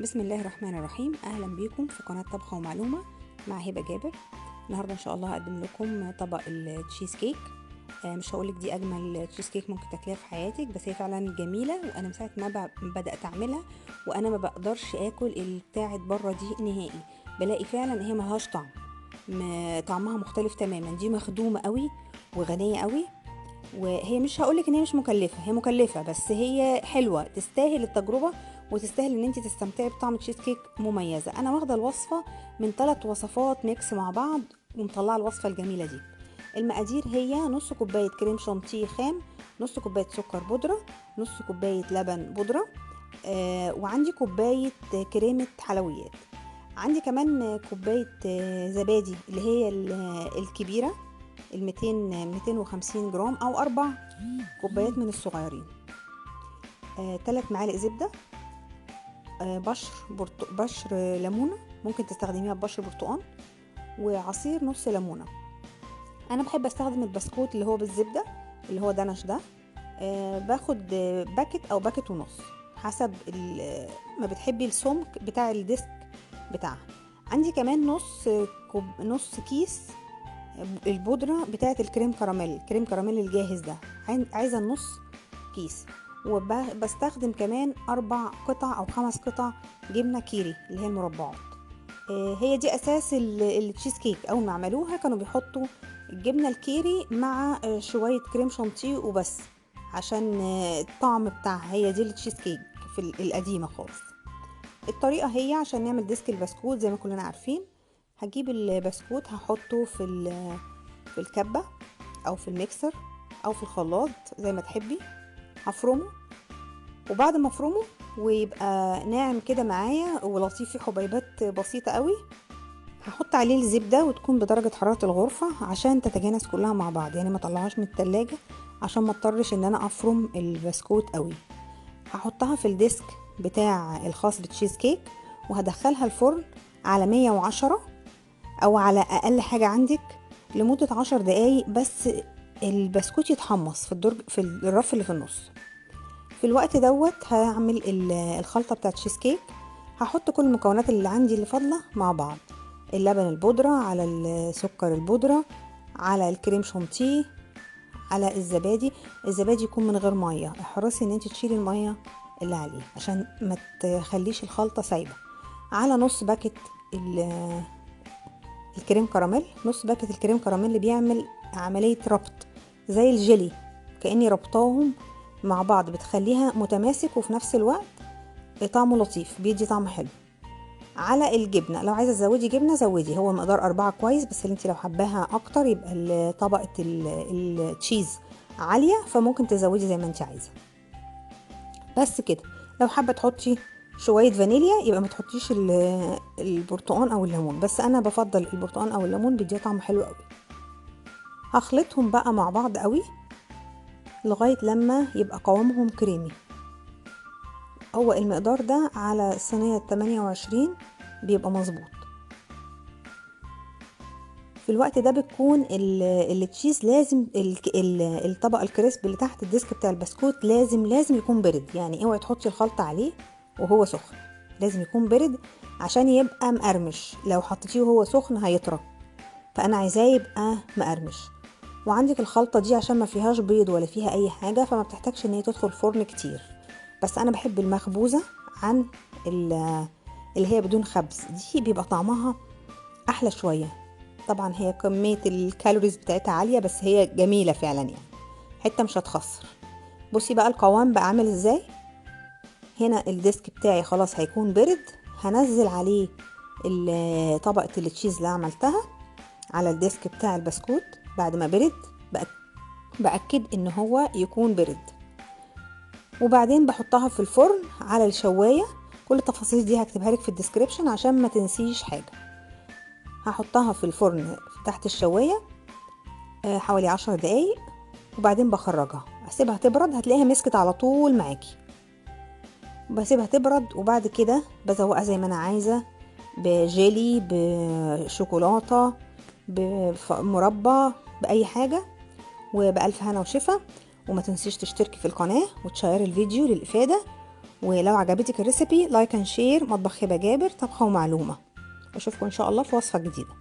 بسم الله الرحمن الرحيم. اهلا بيكم في قناه طبخه ومعلومه مع هبه جابر. النهارده ان شاء الله هقدم لكم طبق التشيز كيك. مش هقولك دي اجمل تشيز كيك ممكن تاكليها في حياتك، بس هي فعلا جميله، وانا من ساعه ما بدات اعملها وانا ما بقدرش اكل بتاعه بره دي نهائي. بلاقي فعلا هي ملهاش طعم، طعمها مختلف تماما. دي مخدومه قوي وغنيه قوي، وهي مش هقولك ان هي مش مكلفه، هي مكلفه بس هي حلوه، تستاهل التجربه وتستاهل ان انت تستمتعي بطعم تشيز كيك مميزه. انا واخده الوصفه من 3 وصفات ميكس مع بعض ومطلعه الوصفه الجميله دي. المقادير هي نص كوبايه كريم شانتيه خام، نص كوبايه سكر بودره، نص كوبايه لبن بودره، وعندي كوبايه كريمه حلويات. عندي كمان كوبايه زبادي اللي هي الكبيره، 250 جرام او 4 كوبايات من الصغيرين، 3 معالق زبده، بشر ليمونه، ممكن تستخدميها ببشر برتقان، وعصير نص ليمونه. انا بحب استخدم البسكوت اللي هو بالزبده اللي هو دنش ده. باخد باكت او باكت ونص حسب ما بتحبي السمك بتاع الديسك بتاعها. عندي كمان نص كيس البودره بتاعه الكريم كراميل الجاهز ده، عايزه النص كيس. وبستخدم كمان 4 قطع او 5 قطع جبنه كيري اللي هي المربعات. هي دي اساس التشيز كيك. اول ما عملوها كانوا بيحطوا الجبنه الكيري مع شويه كريم شانتيه وبس، عشان الطعم بتاعها. هي دي التشيز كيك في القديمه خالص. الطريقه هي عشان نعمل ديسك البسكوت زي ما كلنا عارفين. هجيب البسكوت هحطه في الكبه او في الميكسر او في الخلاط زي ما تحبي. هفرمه، وبعد ما افرمه ويبقى ناعم كده معايا ولطيف في حبيبات بسيطه قوي، هحط عليه الزبده وتكون بدرجه حراره الغرفه عشان تتجانس كلها مع بعض، يعني ما طلعهاش من التلاجة عشان ما اضطرش ان انا افرم البسكوت قوي. هحطها في الديسك بتاع الخاص بالتشيز كيك، وهدخلها الفرن على 110 او على اقل حاجه عندك لمده 10 دقايق بس. البسكوت يتحمص في الرف اللي في النص. في الوقت دوت هعمل الخلطه بتاعت تشيز كيك. هحط كل المكونات اللي عندي اللي فاضله مع بعض: اللبن البودره على السكر البودره على الكريم شانتيه على الزبادي يكون من غير ميه. احرصي ان انت تشيلي الميه اللي عليه عشان ما تخليش الخلطه سايبه. على نص باكت الكريم كراميل. نص باكت الكريم كراميل اللي بيعمل عمليه ربط زي الجيلي، كاني ربطاهم مع بعض، بتخليها متماسك وفي نفس الوقت طعمه لطيف، بيدي طعم حلو. على الجبنه، لو عايزه تزودي جبنه زودي، هو مقدار 4 كويس، بس اللي انت لو حباها اكتر يبقى طبقه التشيز عاليه فممكن تزودي زي ما انت عايزه. بس كده. لو حابه تحطي شويه فانيليا يبقى ما تحطيش البرتقال او الليمون، بس انا بفضل البرتقال او الليمون، بيديها طعم حلو قوي. هخلطهم بقى مع بعض قوي لغايه لما يبقى قوامهم كريمي. هو المقدار ده على صينيه 28 بيبقى مظبوط. في الوقت ده بتكون التشيز لازم الطبق الكريسب اللي تحت الديسك بتاع البسكوت لازم يكون برد، يعني اوعي تحطي الخلطه عليه وهو سخن، لازم يكون برد عشان يبقى مقرمش. لو حطيتيه وهو سخن هيطرى، فانا عايزاه يبقى مقرمش. وعندك الخلطه دي عشان ما فيهاش بيض ولا فيها اي حاجه فما بتحتاجش ان هي تدخل فرن كتير، بس انا بحب المخبوزه عن اللي هي بدون خبز، دي بيبقى طعمها احلى شويه. طبعا هي كمية الكالوريز بتاعتها عالية، بس هي جميلة فعلا، يعني حتة مش هتخسر. بصي بقى القوام بقى عامل ازاي. هنا الديسك بتاعي خلاص هيكون برد، هنزل عليه طبقة التشيز اللي عملتها على الديسك بتاع البسكوت بعد ما برد. بأكد ان هو يكون برد، وبعدين بحطها في الفرن على الشواية. كل التفاصيل دي هكتبها لك في الديسكريبشن عشان ما تنسيش حاجة. هحطها في الفرن تحت الشواية حوالي 10 دقايق، وبعدين بخرجها اسيبها تبرد، هتلاقيها مسكت على طول معاكي. بسيبها تبرد وبعد كده بزوقها زي ما انا عايزه، بجيلي، بشوكولاته، بمربى، باي حاجه. وبألف هنا وشفا. وما تنسيش تشتركي في القناه وتشيري الفيديو للافاده، ولو عجبتك الريسيبي لايك اند شير. مطبخ هبة جابر، طبخة ومعلومة. اشوفكم ان شاء الله في وصفة جديدة.